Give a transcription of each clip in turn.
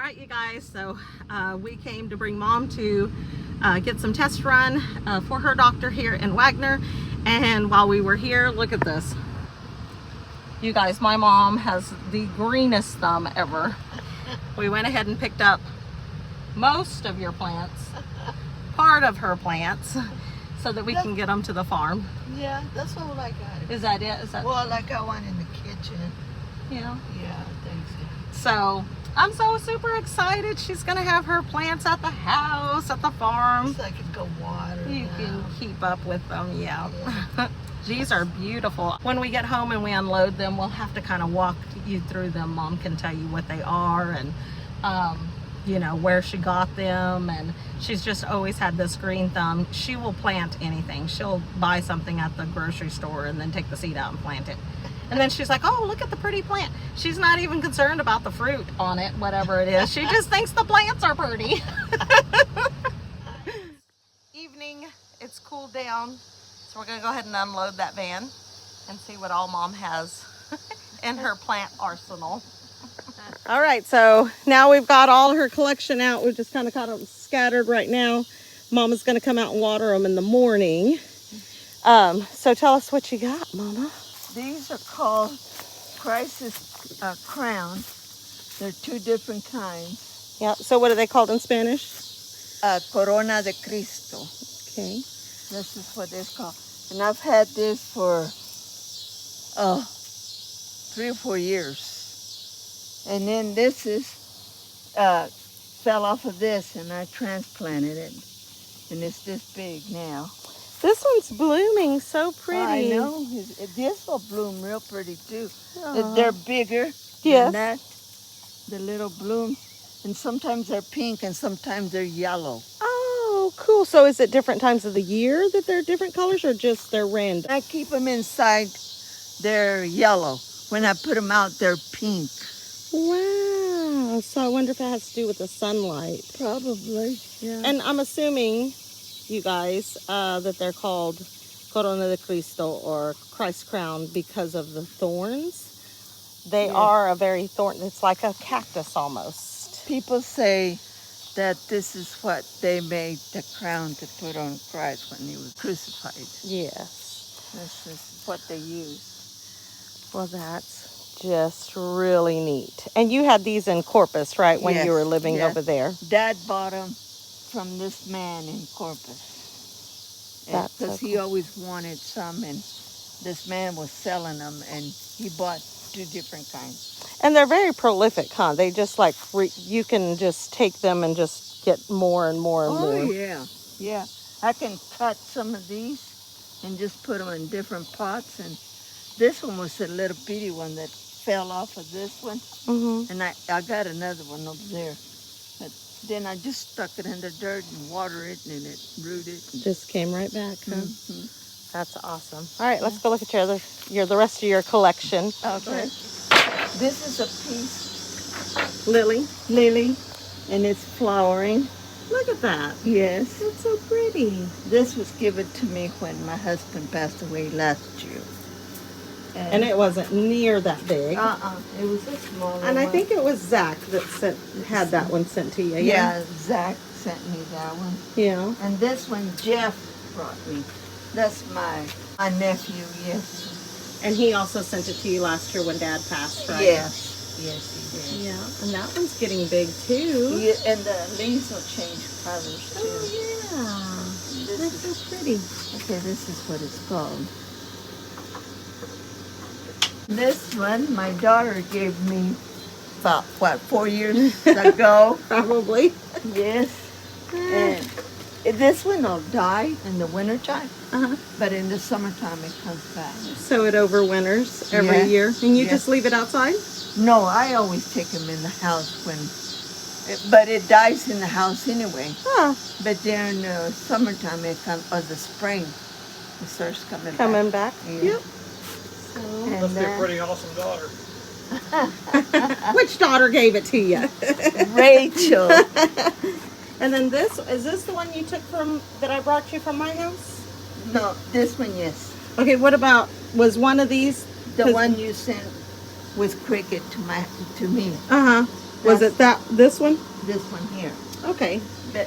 right, you guys, so we came to bring Mom to get some tests run for her doctor here in Wagner. And while we were here, look at this. You guys, my mom has the greenest thumb ever. We went ahead and picked up most of your plants, part of her plants, so that we can get them to the farm. Yeah, that's all I got. Is that it? Is that? Well, I got one in the kitchen. Yeah. Yeah, I think so. So I'm so super excited. She's gonna have her plants at the house, at the farm. So I can go water. You now. can keep up with them, yeah. These are beautiful. When we get home and we unload them, we'll have to kind of walk you through them. Mom can tell you what they are and you know, where she got them. And she's just always had this green thumb. She will plant anything. She'll buy something at the grocery store and then take the seed out and plant it. And then she's like, oh, look at the pretty plant. She's not even concerned about the fruit on it, whatever it is. She just thinks the plants are pretty. Evening, it's cooled down. So we're gonna go ahead and unload that van and see what all Mom has in her plant arsenal. All right, so now we've got all her collection out. We've just kind of got them scattered right now. Mama's gonna come out and water them in the morning. So tell us what you got, Mama. These are called Crisis Crown. They're two different kinds. Yeah, so what are they called in Spanish? Corona de Cristo. Okay. This is what it's called. And I've had this for 3 or 4 years. And then this is fell off of this and I transplanted it. And it's this big now. This one's blooming so pretty. I know. This will bloom real pretty too. They're bigger Yes. than that. The little blooms. And sometimes they're pink and sometimes they're yellow. Oh, cool. So is it different times of the year that they're different colors or just they're random? I keep them inside, they're yellow. When I put them out, they're pink. Wow. So I wonder if it has to do with the sunlight. Probably, yeah. And I'm assuming, you guys, that they're called Corona de Cristo or Christ crown because of the thorns. They are a very thorn, it's like a cactus almost. People say that this is what they made the crown to put on Christ when he was crucified. Yes. This is what they used. Well, that's just really neat. And you had these in Corpus, right, when you were living over there? Dad bought them from this man in Corpus. That's so because he always wanted some, and this man was selling them, and he bought 2 different kinds. And they're very prolific, huh? They just like, you can just take them and just get more and more and more. Oh, yeah. Yeah. I can cut some of these and just put them in different pots. And this one was a little bitty one that fell off of this one. Mm-hmm. And I got another one over there. But then I just stuck it in the dirt and watered it, and it rooted. Just came right back, huh? Mm-hmm. That's awesome. All right, let's go look at the rest of your collection. Okay. This is a peace Lily. lily, and it's flowering. Look at that. Yes. That's so pretty. This was given to me when my husband passed away last year. And it wasn't near that big. It was a smaller And I one. think it was Zach that had that one sent to you. Yeah, Zach sent me that one. Yeah. And this one Jeff brought me. That's my nephew, yes. And he also sent it to you last year when Dad passed, right? Yes. Yes, he did. Yeah. And that one's getting big too. Yeah, and the leaves will change colors too. Oh yeah. They're so pretty. Okay, this is what it's called. This one, my daughter gave me about, 4 years ago? Probably. Yes. And this one will die in the wintertime, but in the summertime it comes back. So it overwinters every year. And you just leave it outside? No, I always take them in the house but it dies in the house anyway. Huh. But then in the summertime it comes, or the spring, it starts coming back. Coming back? Yeah. Yep. And Must be a pretty awesome daughter. Which daughter gave it to you? Rachel. And then is this the one you took that I brought you from my house? No, this one, yes. Okay, what about, was one of these? The one you sent with cricket to me. Uh-huh. Was it this one? This one here. Okay.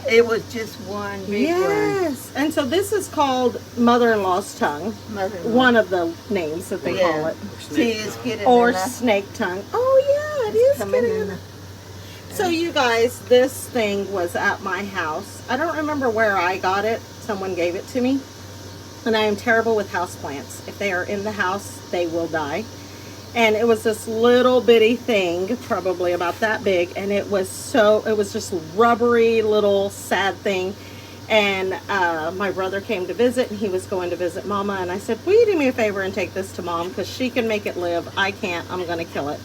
It was just one big one. Yes. And so this is called mother-in-law's tongue. Mother-in-law. One of the names that they call it. See, it's getting Or in snake tongue. Oh, yeah, it is coming getting in. So you guys, this thing was at my house. I don't remember where I got it. Someone gave it to me. And I am terrible with houseplants. If they are in the house, they will die. And it was this little bitty thing, probably about that big, and it was just rubbery little sad thing. And my brother came to visit, and he was going to visit Mama, and I said, will you do me a favor and take this to Mom, because she can make it live, I can't, I'm gonna kill it.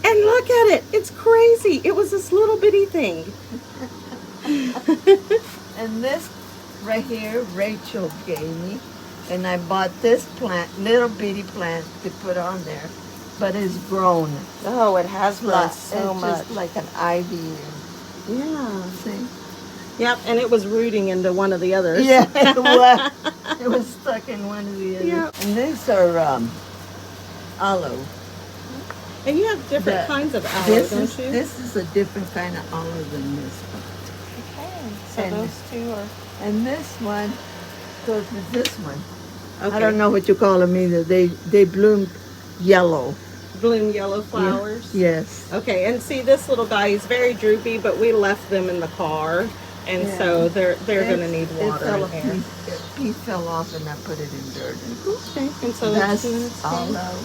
And look at it, it's crazy. It was this little bitty thing. And this right here, Rachel gave me, and I bought this plant, little bitty plant to put on there. But it's grown. Oh, it has grown so it's much. just like an ivy. Yeah. See? Yep, and it was rooting into one of the others. Yeah, it was. It was stuck in one of the others. Yeah. And these are aloe. And you have different kinds of aloe, don't you? This is a different kind of aloe than this one. Okay, so And- those two are... And this one goes with this one. Okay. I don't know what you call them either. They bloom yellow. Bloom yellow flowers? Yes. Okay, and see this little guy, he's very droopy, but we left them in the car, and so they're going to need water in here. A piece fell off and I put it in dirt. Okay, and so That's it's aloe.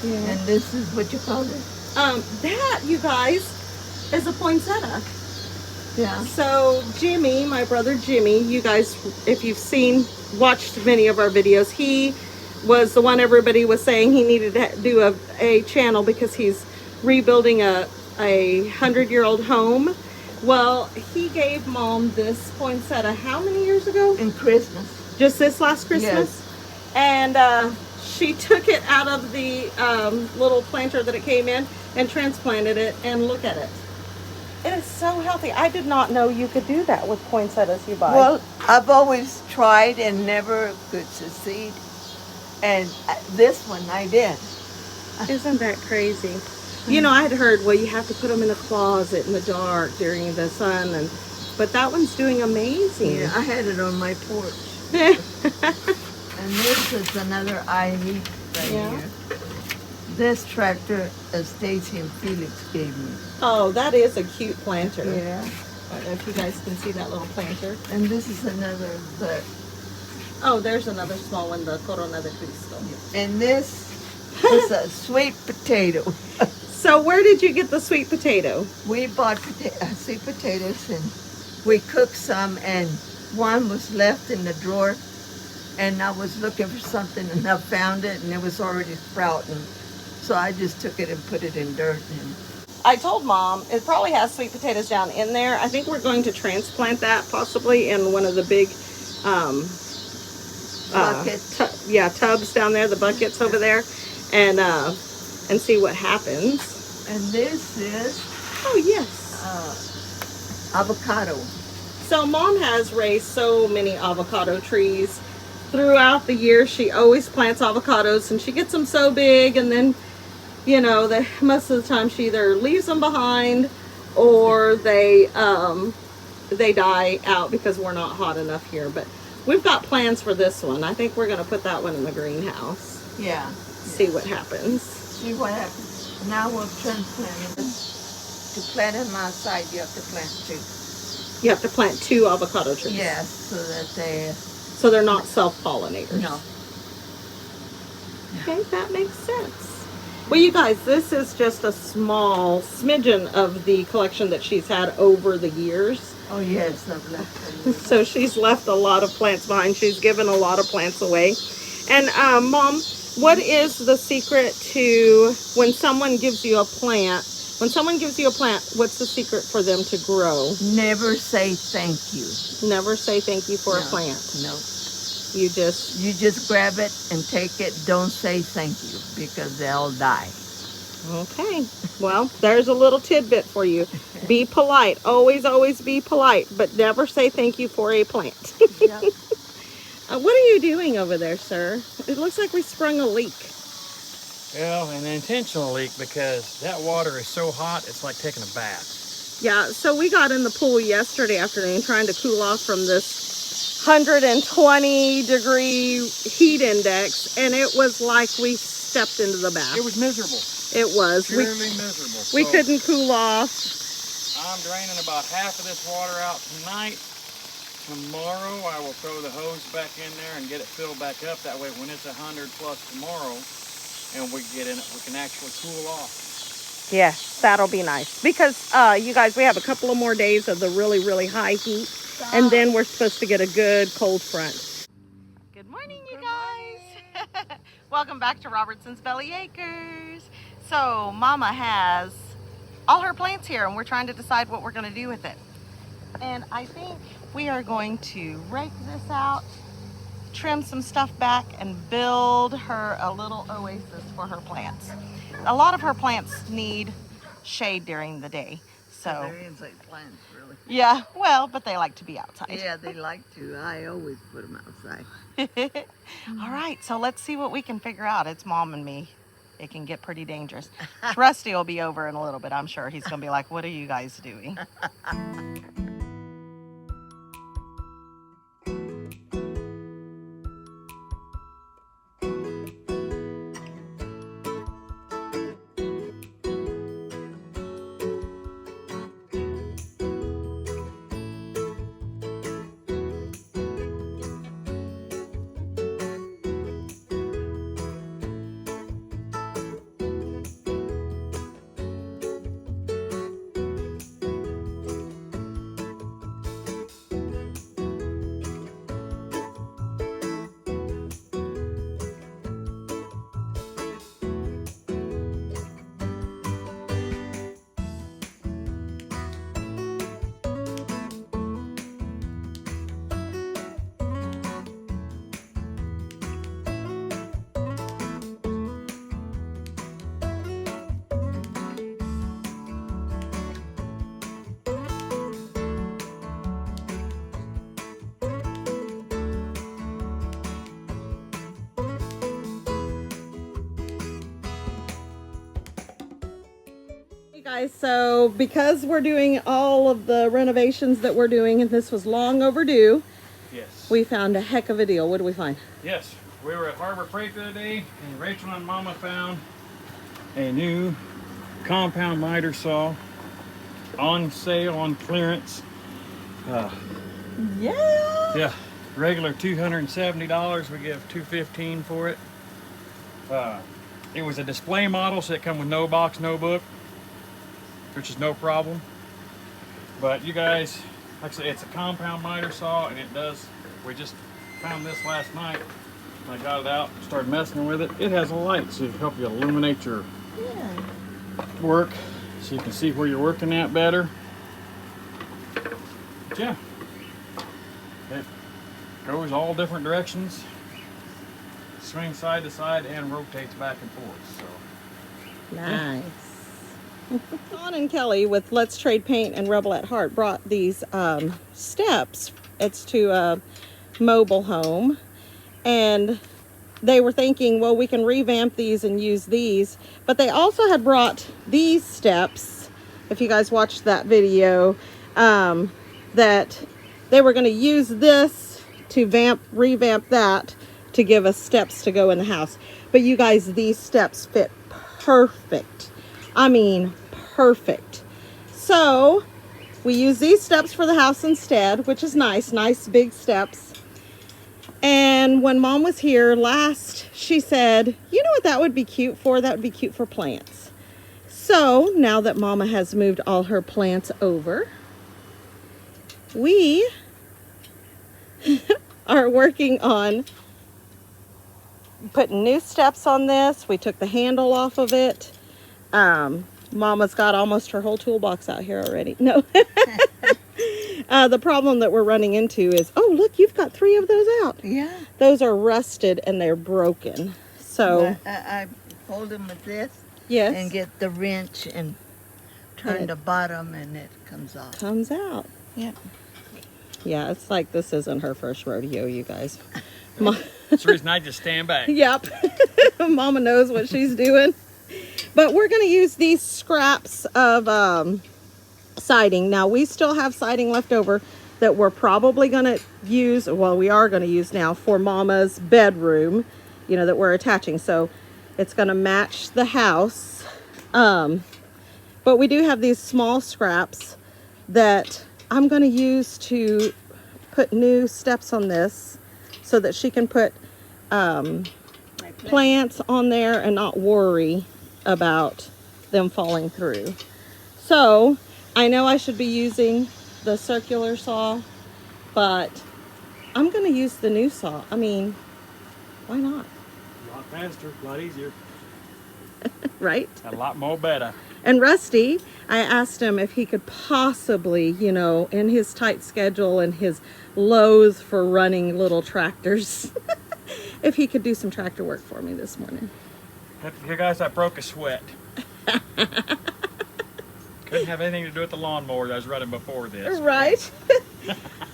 yeah. And this is what you call it? That, you guys, is a poinsettia. Yeah. So Jimmy, my brother Jimmy, you guys, if you've watched many of our videos, he was the one everybody was saying he needed to do a channel because he's rebuilding a 100-year-old home. Well, he gave Mom this poinsettia how many years ago? In Christmas. Just this last Christmas? Yes. And she took it out of the little planter that it came in and transplanted it, and look at it. It is so healthy. I did not know you could do that with poinsettias you buy. Well, I've always tried and never could succeed. And this one I did. Isn't that crazy? You know, I'd heard, well, you have to put them in a closet in the dark during the sun, but that one's doing amazing. Yeah, I had it on my porch. And this is another ivy right Yeah. here. This tractor, Stacy and Felix gave me. Oh, that is a cute planter. Yeah. I don't know if you guys can see that little planter. And this is another, Oh, there's another small one, the Corona de Cristo. and this is a sweet potato. So where did you get the sweet potato? We bought sweet potatoes and we cooked some, and one was left in the drawer, and I was looking for something and I found it and it was already sprouting. So I just took it and put it in dirt. And I told Mom it probably has sweet potatoes down in there. I think we're going to transplant that possibly in one of the big bucket. Tubs down there, the buckets over there, and see what happens. And this is Oh yes. avocado. So Mom has raised so many avocado trees throughout the year. She always plants avocados, and she gets them so big, and then, you know, most of the time she either leaves them behind or they die out because we're not hot enough here. But we've got plans for this one. I think we're going to put that one in the greenhouse. Yeah. See what happens. See what happens. Now we'll transplant it. To plant them outside, you have to plant two. You have to plant 2 avocado trees. Yes, so that So they're not self-pollinators. no. Okay, that makes sense. Well, you guys, this is just a small smidgen of the collection that she's had over the years. Oh yes, I've left them. So she's left a lot of plants behind. She's given a lot of plants away. And Mom, what is the secret to when someone gives you a plant? When someone gives you a plant, what's the secret for them to grow? Never say thank you. Never say thank you for a No, plant. No. You just grab it and take it. Don't say thank you because they'll die. okay. Well, there's a little tidbit for you. Be polite. Always, always be polite, but never say thank you for a plant. Yep. What are you doing over there, sir? It looks like we sprung a leak. Well, an intentional leak because that water is so hot, it's like taking a bath. Yeah, so we got in the pool yesterday afternoon trying to cool off from this 120-degree heat index, and it was like we stepped into the bath. It was miserable. It was. Purely miserable. We couldn't cool off. I'm draining about half of this water out tonight. Tomorrow I will throw the hose back in there and get it filled back up. That way when it's 100 plus tomorrow and we get in it, we can actually cool off. Yes, that'll be nice. Because, you guys, we have a couple of more days of the really, really high heat. And then we're supposed to get a good cold front. Good morning, you guys. Welcome back to Robertson's Belly Acres. So, Mama has all her plants here, and we're trying to decide what we're going to do with it. And I think we are going to rake this out, trim some stuff back, and build her a little oasis for her plants. A lot of her plants need shade during the day. So They're inside plants, really. yeah, well, but they like to be outside. Yeah, they like to. I always put them outside. All right, so let's see what we can figure out. It's Mom and me. It can get pretty dangerous. Rusty will be over in a little bit. I'm sure he's going to be like, what are you guys doing? Guys, so because we're doing all of the renovations that we're doing, and this was long overdue, Yes. we found a heck of a deal. What did we find? Yes. We were at Harbor Freight the other day, and Rachel and Mama found a new compound miter saw on sale, on clearance. Yeah. Regular $270. We give $215 for it. It was a display model, so it come with no box, no book, which is no problem. But you guys, like I said, it's a compound miter saw, and it does. We just found this last night. I got it out, started messing with it. It has a light, so it helps you illuminate your work, so you can see where you're working at better. But yeah, it goes all different directions, swings side to side, and rotates back and forth. So nice. Don and Kelly with Let's Trade Paint and Rebel at Heart brought these steps. It's to a mobile home, and they were thinking, well, we can revamp these and use these, but they also had brought these steps, if you guys watched that video, that they were going to use this to revamp that to give us steps to go in the house. But you guys, these steps fit perfect. I mean, perfect. So we use these steps for the house instead, which is nice big steps. And when Mom was here last, she said, you know what that would be cute for? That would be cute for plants. So now that Mama has moved all her plants over, we are working on putting new steps on this. We took the handle off of it. Mama's got almost her whole toolbox out here already. No. The problem that we're running into is, oh, look, you've got 3 of those out. Yeah. Those are rusted and they're broken. So I hold them with this. yes, And get the wrench and turn the bottom, and it comes off. comes out. Yeah. Yeah, it's like this isn't her first rodeo, you guys. that's the reason I just stand back. Yep. Mama knows what she's doing. But we're going to use these scraps of siding. Now we still have siding left over that we're probably going to use, well, we are going to use now for Mama's bedroom, you know, that we're attaching. So it's going to match the house. But we do have these small scraps that I'm going to use to put new steps on this so that she can put plants on there and not worry about them falling through. So I know I should be using the circular saw, but I'm going to use the new saw. I mean, why not? A lot faster, a lot easier, Right? a lot more better. And Rusty, I asked him if he could possibly, you know, in his tight schedule and his loathe for running little tractors, if he could do some tractor work for me this morning. You guys, I broke a sweat. Couldn't have anything to do with the lawnmower that I was running before this. Right?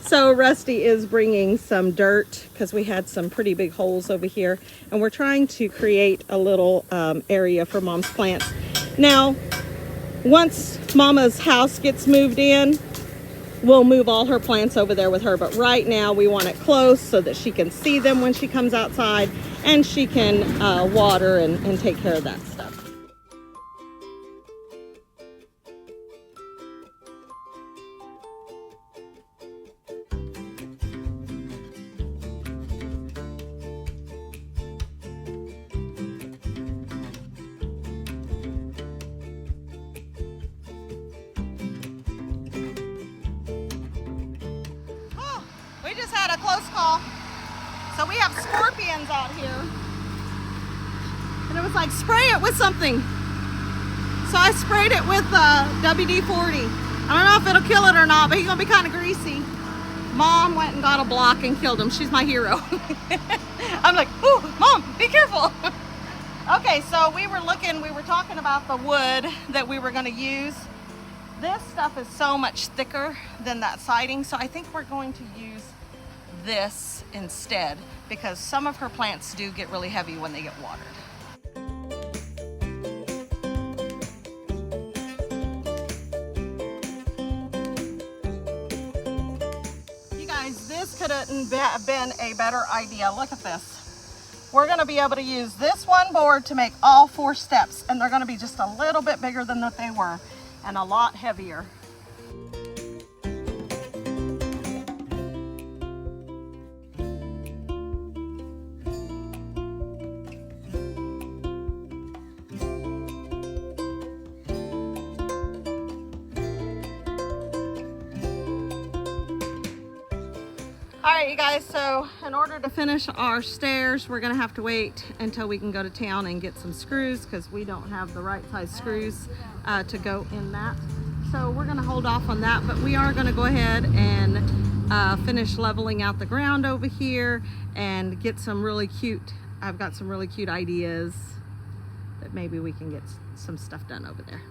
So Rusty is bringing some dirt because we had some pretty big holes over here, and we're trying to create a little area for Mom's plants. Now, once Mama's house gets moved in, we'll move all her plants over there with her, but right now we want it close so that she can see them when she comes outside, and she can water and take care of that stuff. We just had a close call. So we have scorpions out here. And it was like, spray it with something. So I sprayed it with WD-40. I don't know if it'll kill it or not, but he's gonna be kind of greasy. Mom went and got a block and killed him. She's my hero. I'm like, ooh, Mom, be careful. Okay, so we were talking about the wood that we were gonna use. This stuff is so much thicker than that siding, so I think we're going to use this instead because some of her plants do get really heavy when they get watered. You guys, this couldn't have been a better idea. Look at this. We're going to be able to use this one board to make all 4 steps, and they're going to be just a little bit bigger than what they were and a lot heavier. All right, you guys, so in order to finish our stairs, we're gonna have to wait until we can go to town and get some screws because we don't have the right size screws to go in that. So we're gonna hold off on that, but we are gonna go ahead and finish leveling out the ground over here and get some really cute, I've got some really cute ideas that maybe we can get some stuff done over there.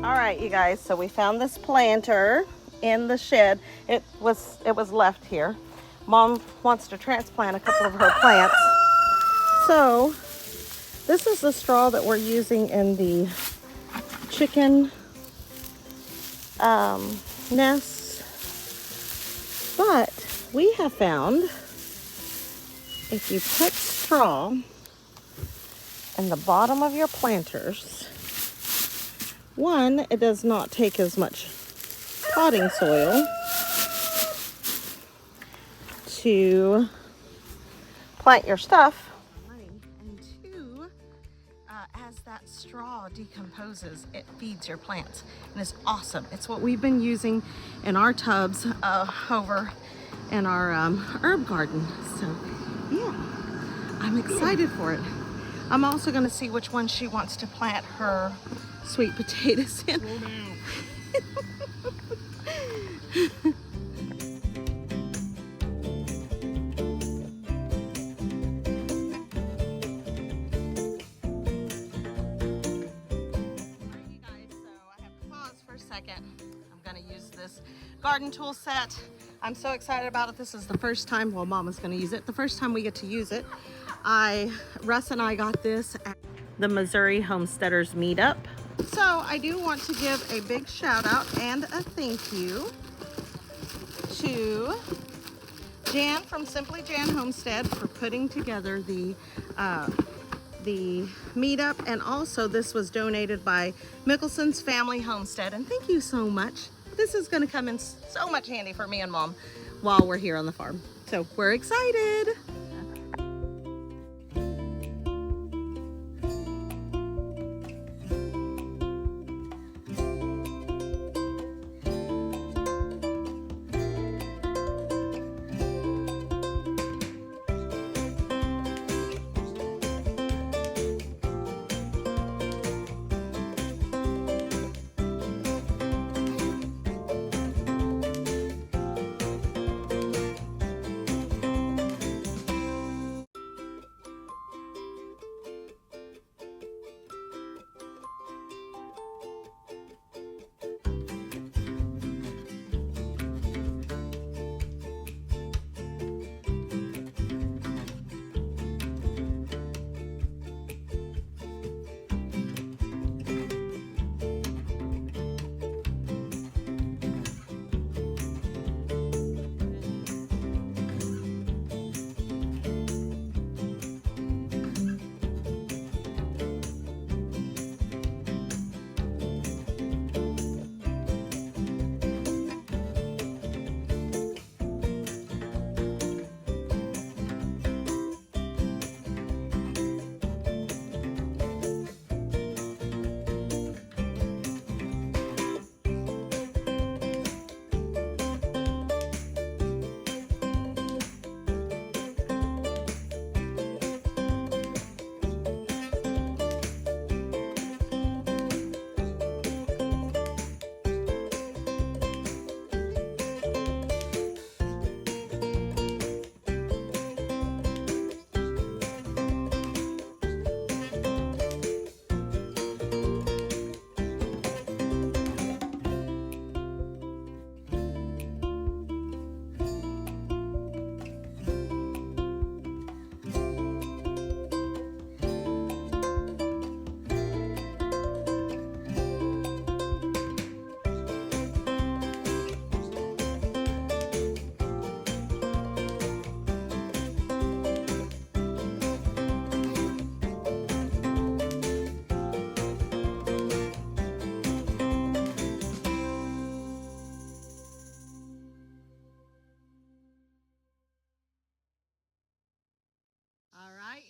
All right, you guys, so we found this planter in the shed. It was left here. Mom wants to transplant a couple of her plants. So this is the straw that we're using in the chicken nests. But we have found if you put straw in the bottom of your planters, one, it does not take as much potting soil to plant your stuff. And two, as that straw decomposes, it feeds your plants. And it's awesome. It's what we've been using in our tubs over in our herb garden. So yeah, I'm excited for it. I'm also going to see which one she wants to plant her sweet potatoes in. I'm going to use this garden tool set. I'm so excited about it. This is the first time, well, Mama's going to use it. The first time we get to use it. Russ and I got this at the Missouri Homesteaders meetup. So I do want to give a big shout out and a thank you to Jan from Simply Jan Homestead for putting together the meetup, and also this was donated by Mickelson's Family Homestead, and thank you so much. This is going to come in so much handy for me and Mom while we're here on the farm, so we're excited.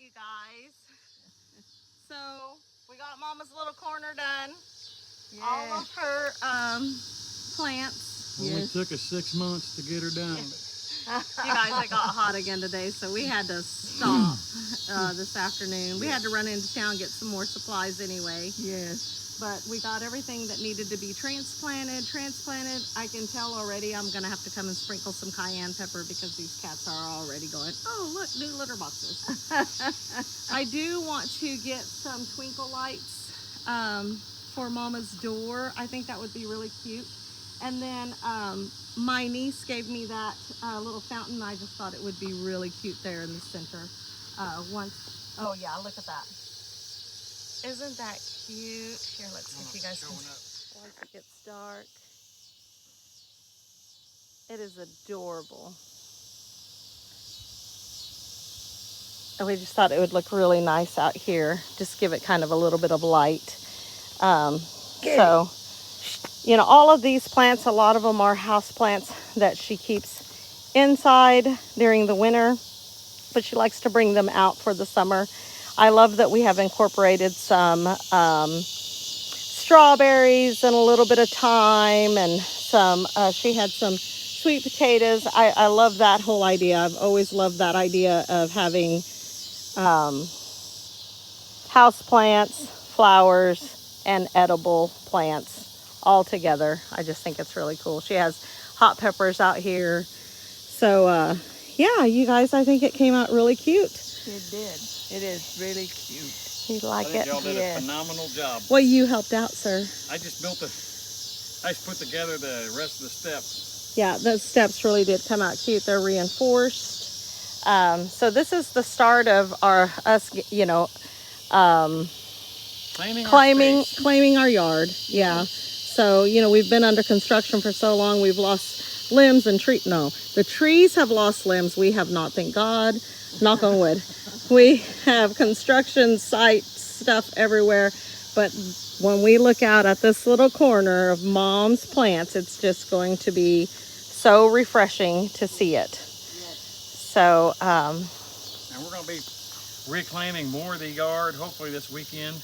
You guys, so we got Mama's little corner done. Yes. All of her plants. Only took us 6 months to get her done. You guys, it got hot again today, so we had to stop this afternoon. We had to run into town, get some more supplies anyway. Yes. But we got everything that needed to be transplanted. I can tell already I'm going to have to come and sprinkle some cayenne pepper because these cats are already going, oh, look, new litter boxes. I do want to get some twinkle lights for Mama's door. I think that would be really cute. And then my niece gave me that little fountain. I just thought it would be really cute there in the center. Oh yeah, look at that. Isn't that cute? Here, let's see if you guys can. Once it gets dark, it is adorable. And we just thought it would look really nice out here. Just give it kind of a little bit of light. So, you know, all of these plants, a lot of them are house plants that she keeps inside during the winter, but she likes to bring them out for the summer. I love that we have incorporated some strawberries and a little bit of thyme and some, she had some sweet potatoes. I love that whole idea. I've always loved that idea of having house plants, flowers, and edible plants all together. I just think it's really cool. She has hot peppers out here. So yeah, you guys, I think it came out really cute. It did. It is really cute. You like it? Y'all did a phenomenal job. Well, you helped out, sir. I just put together the rest of the steps. Yeah, those steps really did come out cute. They're reinforced. So this is the start of us, you know, claiming our yard. Yeah. So, you know, we've been under construction for so long. We've lost limbs and the trees have lost limbs. We have not, thank God. Knock on wood. We have construction site stuff everywhere, but when we look out at this little corner of Mom's plants, it's just going to be so refreshing to see it. So and we're going to be reclaiming more of the yard hopefully this weekend.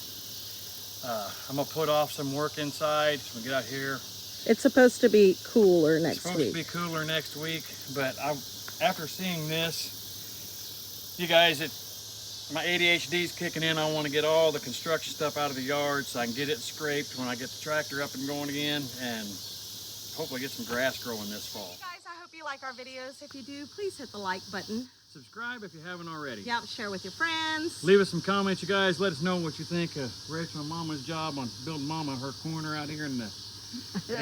I'm going to put off some work inside so we get out here. It's supposed to be cooler next week. It's supposed to be cooler next week, but after seeing this, you guys, my ADHD's kicking in. I want to get all the construction stuff out of the yard so I can get it scraped when I get the tractor up and going again, and hopefully get some grass growing this fall. Hey guys, I hope you like our videos. If you do, please hit the like button. Subscribe if you haven't already. Yep, share with your friends. Leave us some comments, you guys. Let us know what you think of Rachel and Mama's job on building Mama her corner out here in the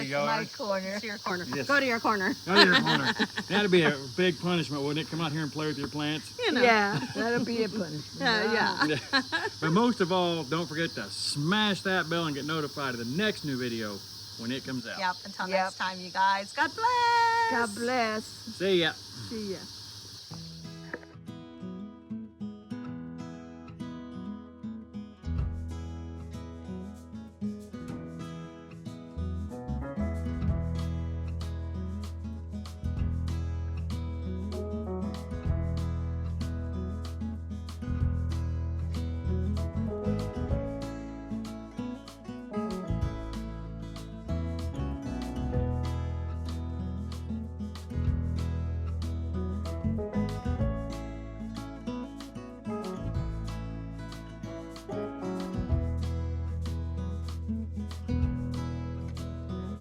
yard. My corner. To your corner. Yes. Go to your corner. Go to your corner. That'd be a big punishment, wouldn't it? Come out here and play with your plants. You know. Yeah, that'll be a punishment. Yeah. But most of all, don't forget to smash that bell and get notified of the next new video when it comes out. Yep. Until next time, you guys. God bless. God bless. See ya. See ya.